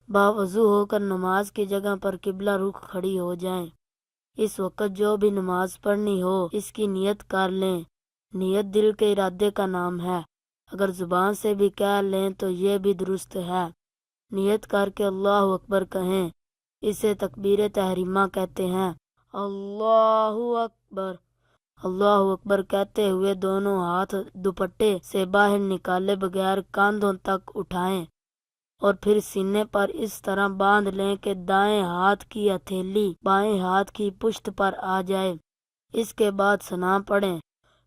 باوضو ہو کر نماز کی جگہ پر قبلہ رخ کھڑی ہو جائیں۔ اس وقت جو بھی نماز پڑھنی ہو اس کی نیت کر لیں۔ نیت دل کے ارادے کا نام ہے، اگر زبان سے بھی کہہ لیں تو یہ بھی درست ہے۔ نیت کر کے اللہ اکبر کہیں، اسے تکبیر تحریمہ کہتے ہیں۔ اللہ اکبر، اللہ اکبر کہتے ہوئے دونوں ہاتھ دوپٹے سے باہر نکالے بغیر کاندھوں تک اٹھائیں اور پھر سینے پر اس طرح باندھ لیں کہ دائیں ہاتھ کی ہتھیلی بائیں ہاتھ کی پشت پر آ جائے۔ اس کے بعد ثنا پڑھیں،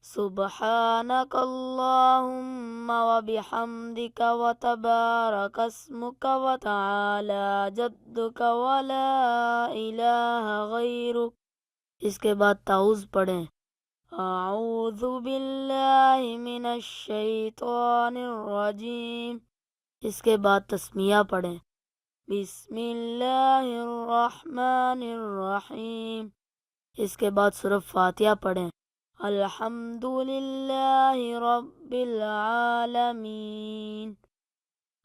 سبحانک اللہم وبحمدک وتبارک اسمک وتعالی جدک ولا الہ غیرک۔ اس کے بعد تعوذ پڑھیں، اعوذ باللہ من الشیطان الرجیم۔ اس کے بعد تسمیہ پڑھیں، بسم اللہ الرحمن الرحیم۔ اس کے بعد سورہ فاتحہ پڑھیں، الحمد للہ رب العالمین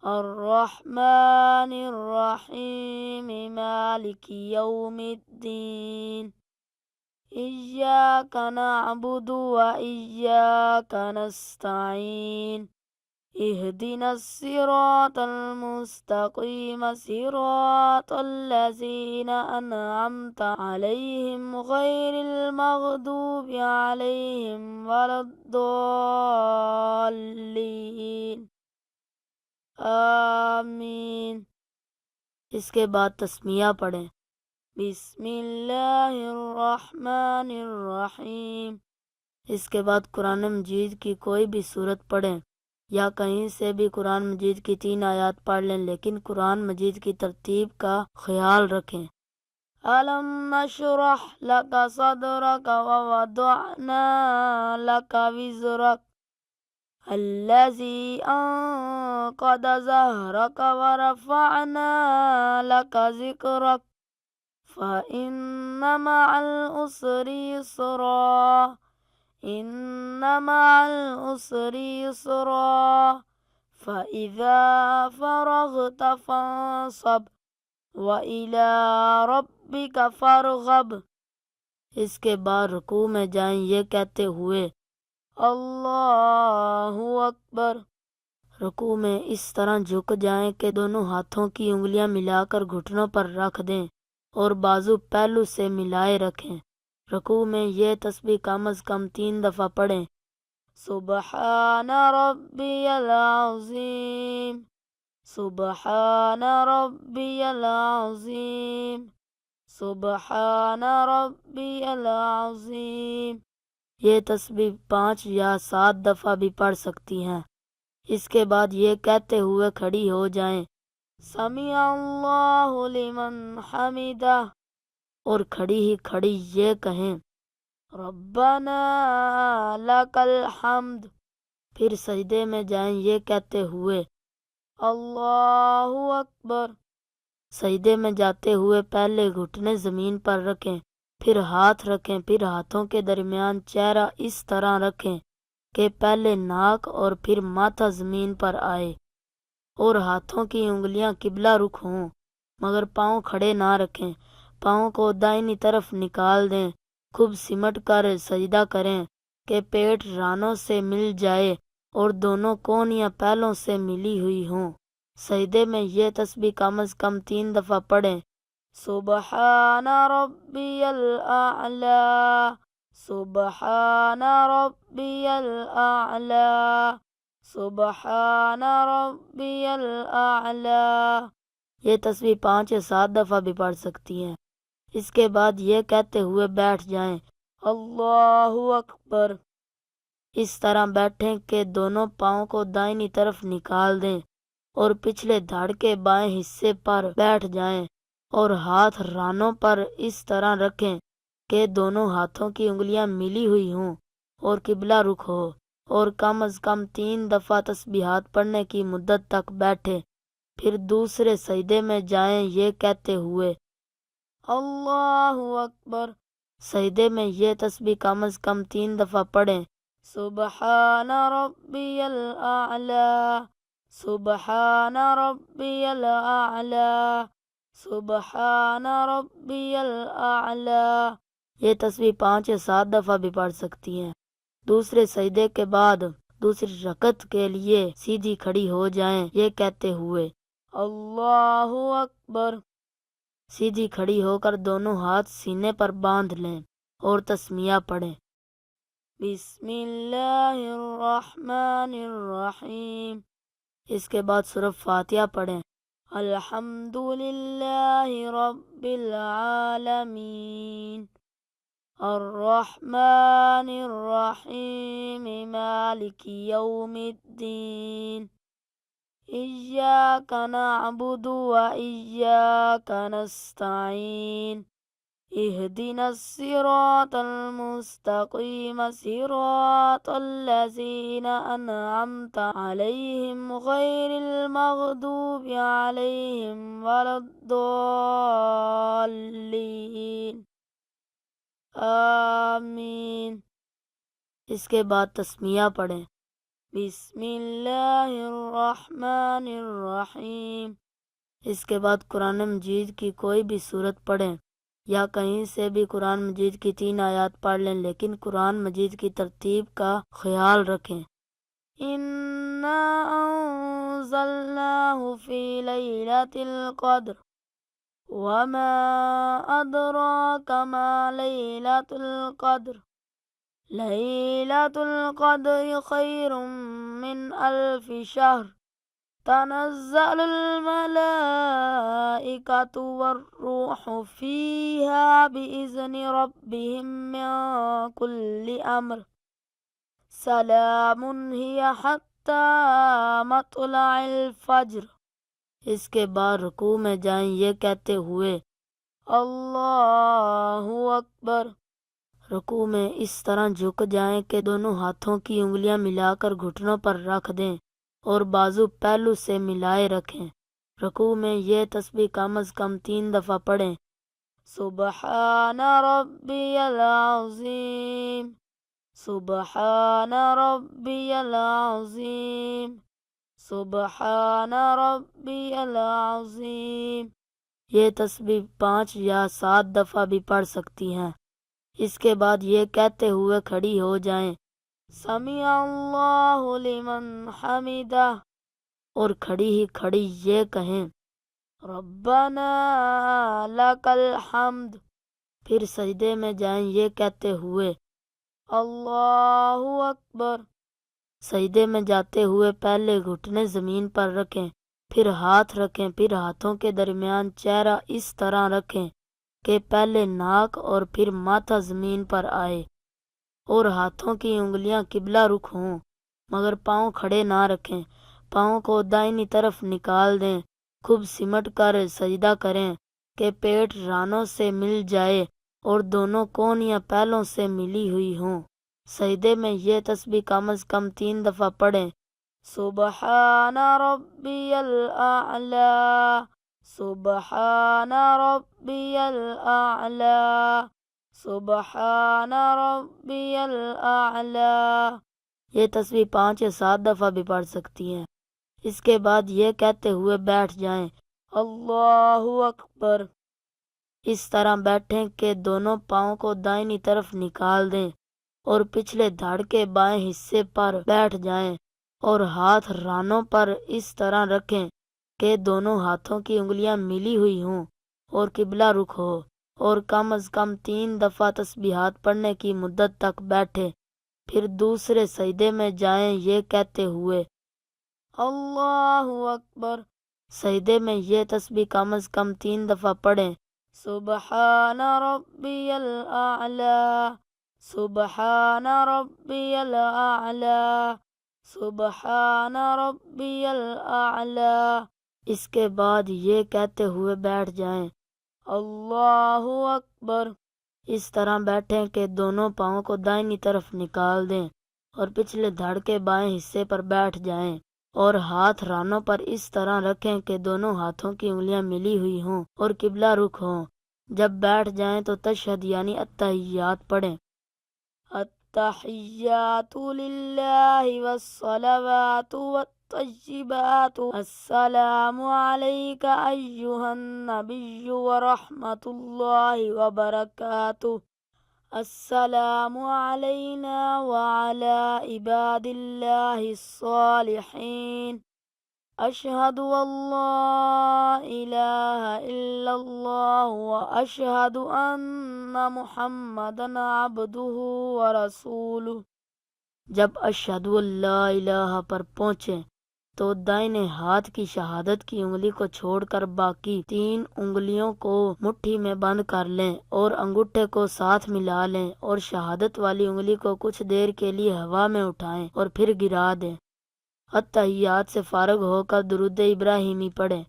الرحمن الرحیم مالک یوم الدین ایاک نعبد و ایاک نستعین اہدنا الصراط المستقیم صراط الذین انعمت علیہم غیر المغضوب علیہم ولا الضالین آمین۔ اس کے بعد تسمیہ پڑھیں، بسم اللہ الرحمن الرحیم۔ اس کے بعد قرآن مجید کی کوئی بھی صورت پڑھیں یا کہیں سے بھی قرآن مجید کی 3 آیات پڑھ لیں، لیکن قرآن مجید کی ترتیب کا خیال رکھیں۔ أَلَمْ نَشْرَحْ لَكَ صَدْرَكَ وَوَضَعْنَا لَكَ وِزْرَكَ الَّذِي أَنقَضَ ظَهْرَكَ وَرَفَعْنَا لَكَ ذِكْرَكَ فَإِنَّ مَعَ الْعُسْرِ يُسْرًا إِنَّ مَعَ الْعُسْرِ يُسْرًا فَإِذَا فَرَغْتَ فَانصَبْ وَإِلَى رَبِّكَ فَارْغَب۔ اس کے بعد رکوع میں جائیں یہ کہتے ہوئے اللہ اکبر۔ رکوع میں اس طرح جھک جائیں کہ دونوں ہاتھوں کی انگلیاں ملا کر گھٹنوں پر رکھ دیں اور بازو پہلو سے ملائے رکھیں۔ رکوع میں یہ تسبیح کم از کم 3 دفعہ پڑھیں، سبحان ربی العظیم سبحان ربی العظیم سبحان ربی العظیم۔ یہ تسبیح 5 یا 7 دفعہ بھی پڑھ سکتی ہیں۔ اس کے بعد یہ کہتے ہوئے کھڑی ہو جائیں، سمیع اللہ لمن حمدہ، اور کھڑی ہی کھڑی یہ کہیں، ربنا لک الحمد۔ پھر سجدے میں جائیں یہ کہتے ہوئے اللہ اکبر۔ سجدے میں جاتے ہوئے پہلے گھٹنے زمین پر رکھیں، پھر ہاتھ رکھیں، پھر ہاتھوں کے درمیان چہرہ اس طرح رکھیں کہ پہلے ناک اور پھر ماتھا زمین پر آئے اور ہاتھوں کی انگلیاں قبلہ رخ ہوں، مگر پاؤں کھڑے نہ رکھیں۔ پاؤں کو دائنی طرف نکال دیں، خوب سمٹ کر سجدہ کریں کہ پیٹ رانوں سے مل جائے اور دونوں کونیاں پہلوں سے ملی ہوئی ہوں۔ سجدے میں یہ تسبیح کم از کم 3 دفعہ پڑھیں، سبحان ربی الاعلی سبحان ربی الاعلی سبحان ربی الاعلی۔ یہ تسبیح 5 یا 7 دفعہ بھی پڑھ سکتی ہیں۔ اس کے بعد یہ کہتے ہوئے بیٹھ جائیں، اللہ اکبر۔ اس طرح بیٹھیں کہ دونوں پاؤں کو دائنی طرف نکال دیں اور پچھلے دھڑ کے بائیں حصے پر بیٹھ جائیں اور ہاتھ رانوں پر اس طرح رکھیں کہ دونوں ہاتھوں کی انگلیاں ملی ہوئی ہوں اور قبلہ رخ ہو، اور کم از کم 3 دفعہ تسبیحات پڑھنے کی مدت تک بیٹھیں۔ پھر دوسرے سجدے میں جائیں یہ کہتے ہوئے اللہ اکبر۔ سجدے میں یہ تسبیح کم از کم 3 دفعہ پڑھیں، سبحان ربی الاعلی سبحان ربی الاعلی، سبحان ربی الاعلی۔ یہ تسبیح 5 یا 7 دفعہ بھی پڑھ سکتی ہیں۔ دوسرے سجدے کے بعد دوسری رکعت کے لیے سیدھی کھڑی ہو جائیں، یہ کہتے ہوئے اللہ اکبر۔ سیدھی کھڑی ہو کر دونوں ہاتھ سینے پر باندھ لیں اور تسمیہ پڑھیں، بسم اللہ الرحمن الرحیم۔ اس کے بعد سورہ فاتحہ پڑھیں، الحمد للہ رب العالمین، الرحمن الرحیم، مالک یوم الدین، ایاک نعبد و ایاک نستعین، اہدنا الصراط المستقیم، صراط الذین انعمت علیہم غیر المغضوب علیہم ولا الضالین، آمین۔ اس کے بعد تسمیہ پڑھیں، بسم اللہ الرحمن الرحیم۔ اس کے بعد قرآن مجید کی کوئی بھی سورت پڑھیں یا کہیں سے بھی قرآن مجید کی 3 آیات پڑھ لیں، لیکن قرآن مجید کی ترتیب کا خیال رکھیں۔ اِنَّا أَنزَلْنَاهُ فِي لَيْلَةِ الْقَدْرِ وَمَا أَدْرَاكَ مَا لَيْلَةُ الْقَدْرِ لَيْلَةُ الْقَدْرِ خَيْرٌ مِّنْ أَلْفِ شَهْرٍ تَنَزَّلُ الْمَلَائِكَةُ وَالرُّوحُ فِيهَا بِإِذْنِ رَبِّهِم مِّن كُلِّ أَمْرٍ سَلَامٌ هِيَ حَتَّى مَطْلَعِ الْفَجْرِ۔ اس کے بعد رکوع میں جائیں، یہ کہتے ہوئے اللہ اکبر۔ رکوع میں اس طرح جھک جائیں کہ دونوں ہاتھوں کی انگلیاں ملا کر گھٹنوں پر رکھ دیں اور بازو پہلو سے ملائے رکھیں۔ رکوع میں یہ تسبیح کم از کم 3 دفعہ پڑھیں، سبحان ربی العظیم، سبحان ربی العظیم، سبحان ربی العظیم۔ یہ تسبیح 5 یا 7 دفعہ بھی پڑھ سکتی ہیں۔ اس کے بعد یہ کہتے ہوئے کھڑی ہو جائیں، سمیع اللہ لمن حمدہ، اور کھڑی ہی کھڑی یہ کہیں، ربنا لک الحمد۔ پھر سجدے میں جائیں، یہ کہتے ہوئے اللہ اکبر۔ سجدے میں جاتے ہوئے پہلے گھٹنے زمین پر رکھیں، پھر ہاتھ رکھیں، پھر ہاتھوں کے درمیان چہرہ اس طرح رکھیں کہ پہلے ناک اور پھر ماتھا زمین پر آئے، اور ہاتھوں کی انگلیاں قبلہ رخ ہوں، مگر پاؤں کھڑے نہ رکھیں۔ پاؤں کو دائنی طرف نکال دیں، خوب سمٹ کر سجدہ کریں کہ پیٹ رانوں سے مل جائے اور دونوں کونیاں پیلوں سے ملی ہوئی ہوں۔ سجدے میں یہ تسبیح کم از کم 3 دفعہ پڑھیں، سبحان ربی الاعلی، سبحان ربی الاعلی، سبحان ربی الاعلی۔ یہ تسبیح 5 یا 7 دفعہ بھی پڑھ سکتی ہیں۔ اس کے بعد یہ کہتے ہوئے بیٹھ جائیں، اللہ اکبر۔ اس طرح بیٹھیں کہ دونوں پاؤں کو دائنی طرف نکال دیں اور پچھلے دھڑ کے بائیں حصے پر بیٹھ جائیں، اور ہاتھ رانوں پر اس طرح رکھیں کہ دونوں ہاتھوں کی انگلیاں ملی ہوئی ہوں اور قبلہ رخ ہو، اور کم از کم 3 دفعہ تسبیحات پڑھنے کی مدت تک بیٹھے۔ پھر دوسرے سجدے میں جائیں، یہ کہتے ہوئے اللہ اکبر۔ سجدے میں یہ تسبیح کم از کم 3 دفعہ پڑھیں، سبحان ربی الاعلی، سبحان ربی الاعلی، سبحان ربی الاعلی۔ اس کے بعد یہ کہتے ہوئے بیٹھ جائیں، اللہ اکبر۔ اس طرح بیٹھیں کہ دونوں پاؤں کو دائنی طرف نکال دیں اور پچھلے دھڑ کے بائیں حصے پر بیٹھ جائیں، اور ہاتھ رانوں پر اس طرح رکھیں کہ دونوں ہاتھوں کی انگلیاں ملی ہوئی ہوں اور قبلہ رخ ہوں۔ جب بیٹھ جائیں تو تشہد یعنی التحیات پڑھیں، التحیات للہ والصلوات الطيبات السلام عليك أيها النبي ورحمة الله وبركاته السلام علينا وعلى عباد الله الصالحين أشهد أن لا إله إلا الله وأشهد أن محمدا عبده ورسوله۔ جب اشہد اللہ الہ پر پہنچیں تو دائیں ہاتھ کی شہادت کی انگلی کو چھوڑ کر باقی 3 انگلیوں کو مٹھی میں بند کر لیں اور انگوٹھے کو ساتھ ملا لیں اور شہادت والی انگلی کو کچھ دیر کے لیے ہوا میں اٹھائیں اور پھر گرا دیں۔ اتحیات سے فارغ ہو کر درود ابراہیمی پڑھیں۔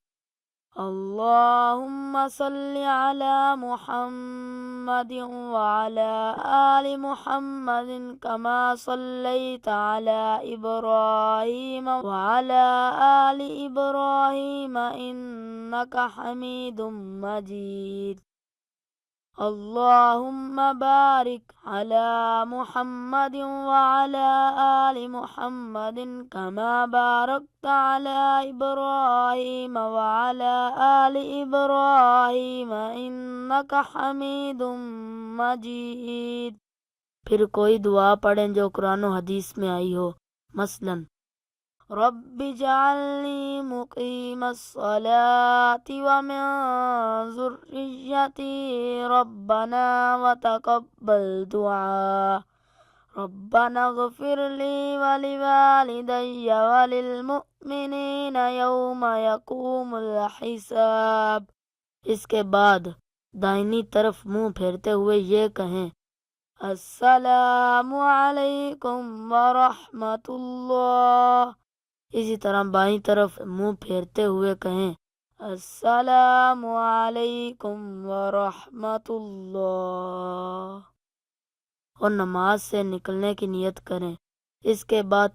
اللہم صلی علی محمد وعلی آل محمد کما صلیت علی ابراہیم وعلی آل ابراہیم انک حمید مجید۔ اللہم بارک علی محمد وعلی آل محمد کما بارکت علی ابراہیم وعلی آل ابراہیم انک حمید مجید۔ پھر کوئی دعا پڑھیں جو قرآن و حدیث میں آئی ہو، مثلاً رب اجعلنی مقیم الصلاة ومن ذریتی ربنا وتقبل دعاء ربنا اغفر لی ولوالدی وللمؤمنین یوم یقوم الحساب۔ اس کے بعد دائنی طرف منہ پھیرتے ہوئے یہ کہیں السلام علیکم ورحمۃ اللہ۔ اسی طرح بائیں طرف منہ پھیرتے ہوئے کہیں السلام علیکم ورحمۃ اللہ اور نماز سے نکلنے کی نیت کریں۔ اس کے بعد